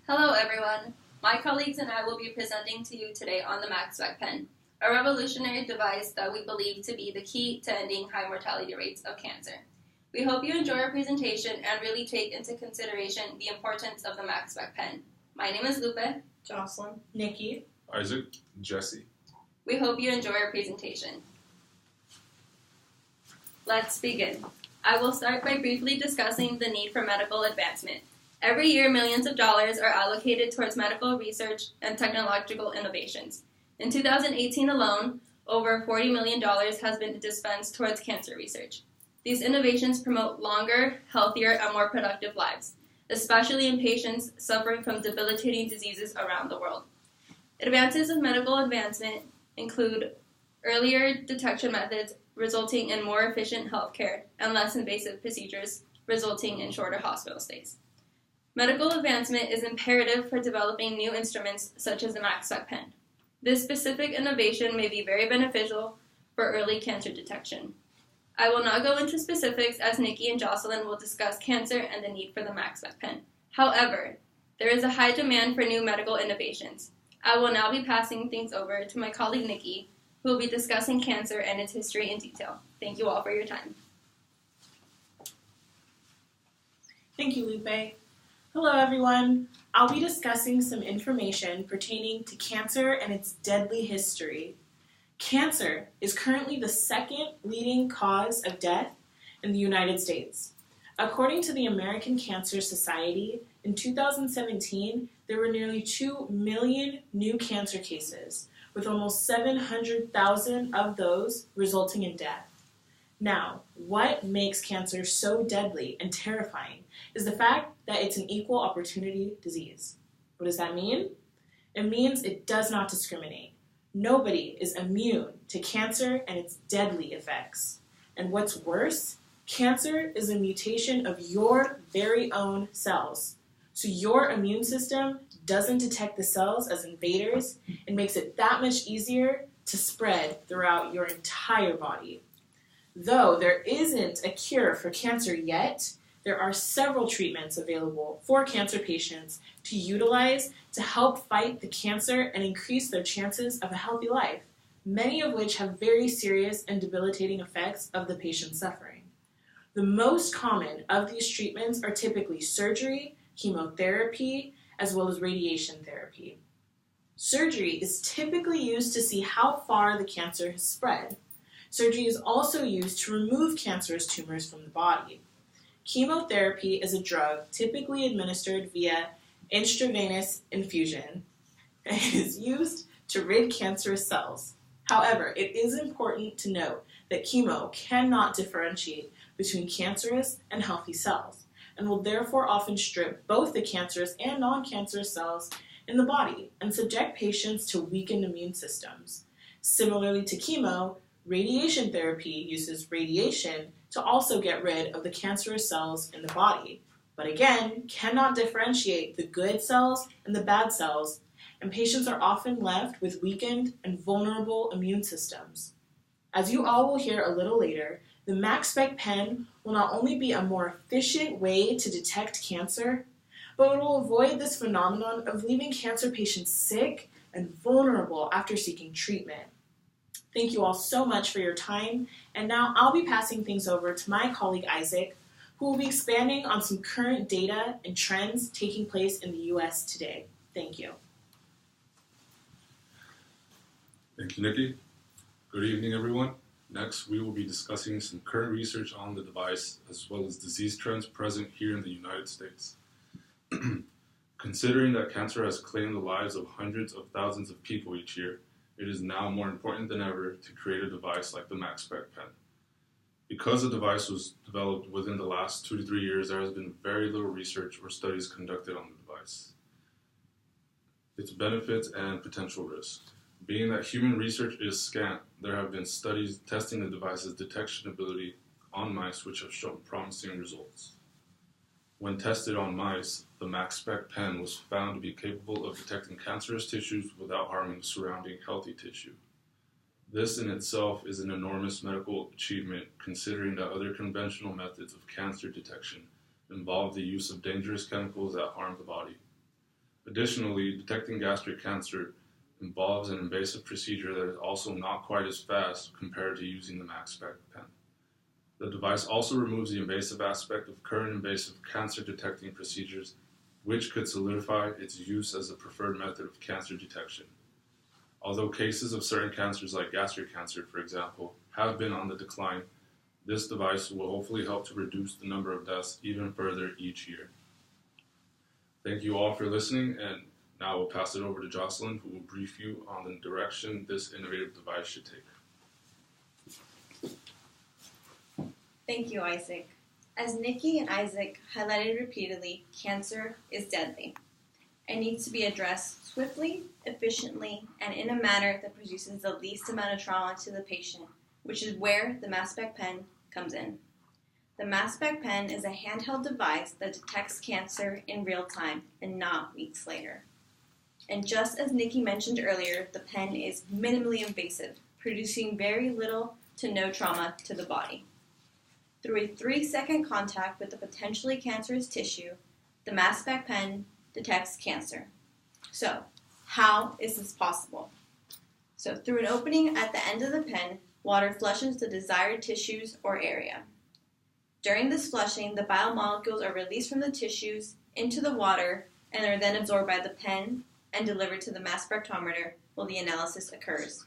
Hello everyone. My colleagues and I will be presenting to you today on the MaxSpec pen, a revolutionary device that we believe to be the key to ending high mortality rates of cancer. We hope you enjoy our presentation and really take into consideration the importance of the MaxSpec pen. My name is Lupe. Jocelyn. Nikki. Isaac. Jesse. We hope you enjoy our presentation. Let's begin. I will start by briefly discussing the need for medical advancement. Every year, millions of dollars are allocated towards medical research and technological innovations. In 2018 alone, over $40 million has been dispensed towards cancer research. These innovations promote longer, healthier, and more productive lives, especially in patients suffering from debilitating diseases around the world. Advances of medical advancement include earlier detection methods resulting in more efficient healthcare and less invasive procedures resulting in shorter hospital stays. Medical advancement is imperative for developing new instruments such as the MaxSpec pen. This specific innovation may be very beneficial for early cancer detection. I will not go into specifics as Nikki and Jocelyn will discuss cancer and the need for the MaxSpec pen. However, there is a high demand for new medical innovations. I will now be passing things over to my colleague Nikki, who will be discussing cancer and its history in detail. Thank you all for your time. Thank you, Lupe. Hello, everyone. I'll be discussing some information pertaining to cancer and its deadly history. Cancer is currently the second leading cause of death in the United States. According to the American Cancer Society, in 2017, there were nearly 2 million new cancer cases, with almost 700,000 of those resulting in death. Now, what makes cancer so deadly and terrifying is the fact that it's an equal opportunity disease. What does that mean? It means it does not discriminate. Nobody is immune to cancer and its deadly effects. And what's worse, cancer is a mutation of your very own cells. So your immune system doesn't detect the cells as invaders and makes it that much easier to spread throughout your entire body. Though there isn't a cure for cancer yet, there are several treatments available for cancer patients to utilize to help fight the cancer and increase their chances of a healthy life, many of which have very serious and debilitating effects of the patient's suffering. The most common of these treatments are typically surgery, chemotherapy, as well as radiation therapy. Surgery is typically used to see how far the cancer has spread. Surgery is also used to remove cancerous tumors from the body. Chemotherapy is a drug typically administered via intravenous infusion and is used to rid cancerous cells. However, it is important to note that chemo cannot differentiate between cancerous and healthy cells and will therefore often strip both the cancerous and non-cancerous cells in the body and subject patients to weakened immune systems. Similarly to chemo, radiation therapy uses radiation to also get rid of the cancerous cells in the body, but again, cannot differentiate the good cells and the bad cells, and patients are often left with weakened and vulnerable immune systems. As you all will hear a little later, the MaxSpec pen will not only be a more efficient way to detect cancer, but it will avoid this phenomenon of leaving cancer patients sick and vulnerable after seeking treatment. Thank you all so much for your time, and now I'll be passing things over to my colleague Isaac, who will be expanding on some current data and trends taking place in the U.S. today. Thank you. Thank you, Nikki. Good evening, everyone. Next, we will be discussing some current research on the device, as well as disease trends present here in the United States. Considering that cancer has claimed the lives of hundreds of thousands of people each year, it is now more important than ever to create a device like the MaxSpec pen. Because the device was developed within the last 2 to 3 years, there has been very little research or studies conducted on the device, its benefits and potential risks. Being that human research is scant, there have been studies testing the device's detection ability on mice which have shown promising results. When tested on mice, the MaxSpec pen was found to be capable of detecting cancerous tissues without harming surrounding healthy tissue. This in itself is an enormous medical achievement, considering that other conventional methods of cancer detection involve the use of dangerous chemicals that harm the body. Additionally, detecting gastric cancer involves an invasive procedure that is also not quite as fast compared to using the MaxSpec pen. The device also removes the invasive aspect of current invasive cancer detecting procedures, which could solidify its use as the preferred method of cancer detection. Although cases of certain cancers like gastric cancer, for example, have been on the decline, this device will hopefully help to reduce the number of deaths even further each year. Thank you all for listening, and now we'll pass it over to Jocelyn, who will brief you on the direction this innovative device should take. Thank you, Isaac. As Nikki and Isaac highlighted repeatedly, cancer is deadly and needs to be addressed swiftly, efficiently, and in a manner that produces the least amount of trauma to the patient, which is where the MaxSpec pen comes in. The MaxSpec pen is a handheld device that detects cancer in real time and not weeks later. And just as Nikki mentioned earlier, the pen is minimally invasive, producing very little to no trauma to the body. Through a 3-second contact with the potentially cancerous tissue, the MaxSpec pen detects cancer. So, how is this possible? So, through an opening at the end of the pen, water flushes the desired tissues or area. During this flushing, the biomolecules are released from the tissues into the water and are then absorbed by the pen and delivered to the mass spectrometer while the analysis occurs.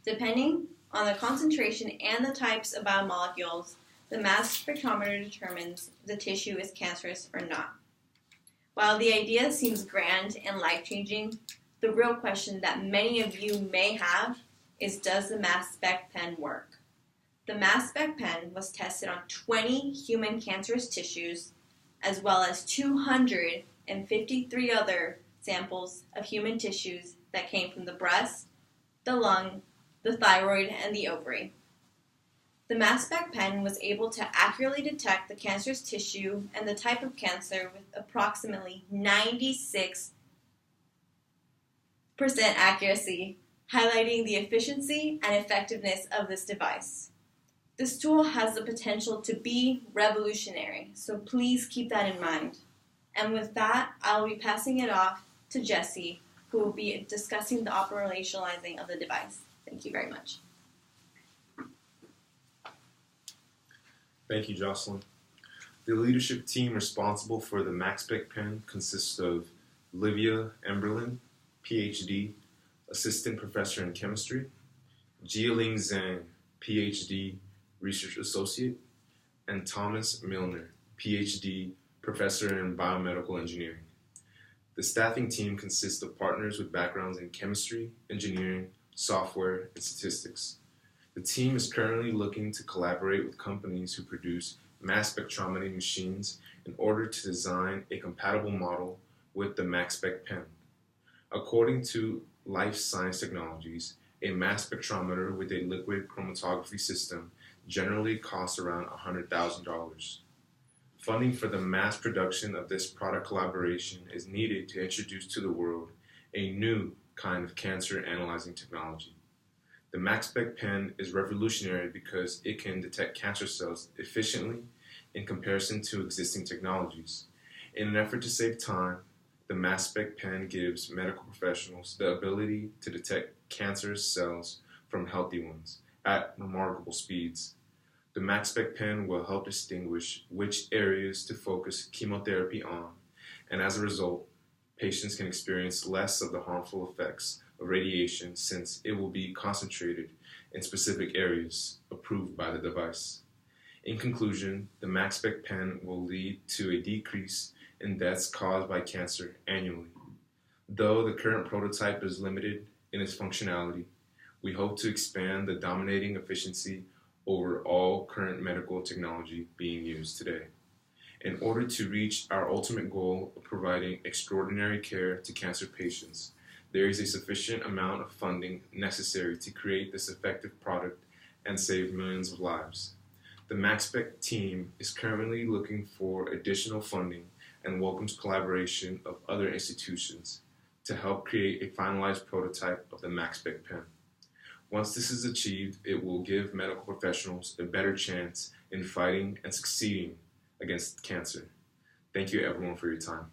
Depending on the concentration and the types of biomolecules, the mass spectrometer determines if the tissue is cancerous or not. While the idea seems grand and life-changing, the real question that many of you may have is, does the MaxSpec pen work? The MaxSpec pen was tested on 20 human cancerous tissues, as well as 253 other samples of human tissues that came from the breast, the lung, the thyroid, and the ovary. The MaxSpec pen was able to accurately detect the cancerous tissue and the type of cancer with approximately 96% accuracy, highlighting the efficiency and effectiveness of this device. This tool has the potential to be revolutionary, so please keep that in mind. And with that, I'll be passing it off to Jesse, who will be discussing the operationalizing of the device. Thank you very much. Thank you, Jocelyn. The leadership team responsible for the MaxSpec pen consists of Olivia Emberlin, PhD, Assistant Professor in Chemistry, Jialing Zhang, PhD, Research Associate, and Thomas Milner, PhD, Professor in Biomedical Engineering. The staffing team consists of partners with backgrounds in chemistry, engineering, software, and statistics. The team is currently looking to collaborate with companies who produce mass spectrometry machines in order to design a compatible model with the MaxSpec pen. According to Life Science Technologies, a mass spectrometer with a liquid chromatography system generally costs around $100,000. Funding for the mass production of this product collaboration is needed to introduce to the world a new kind of cancer analyzing technology. The MaxSpec pen is revolutionary because it can detect cancer cells efficiently in comparison to existing technologies. In an effort to save time, the MaxSpec pen gives medical professionals the ability to detect cancerous cells from healthy ones at remarkable speeds. The MaxSpec pen will help distinguish which areas to focus chemotherapy on, and as a result, patients can experience less of the harmful effects of radiation since it will be concentrated in specific areas approved by the device. In conclusion, the MaxSpec pen will lead to a decrease in deaths caused by cancer annually. Though the current prototype is limited in its functionality, we hope to expand the dominating efficiency over all current medical technology being used today. In order to reach our ultimate goal of providing extraordinary care to cancer patients, there is a sufficient amount of funding necessary to create this effective product and save millions of lives. The MaxSpec team is currently looking for additional funding and welcomes collaboration of other institutions to help create a finalized prototype of the MaxSpec pen. Once this is achieved, it will give medical professionals a better chance in fighting and succeeding against cancer. Thank you everyone for your time.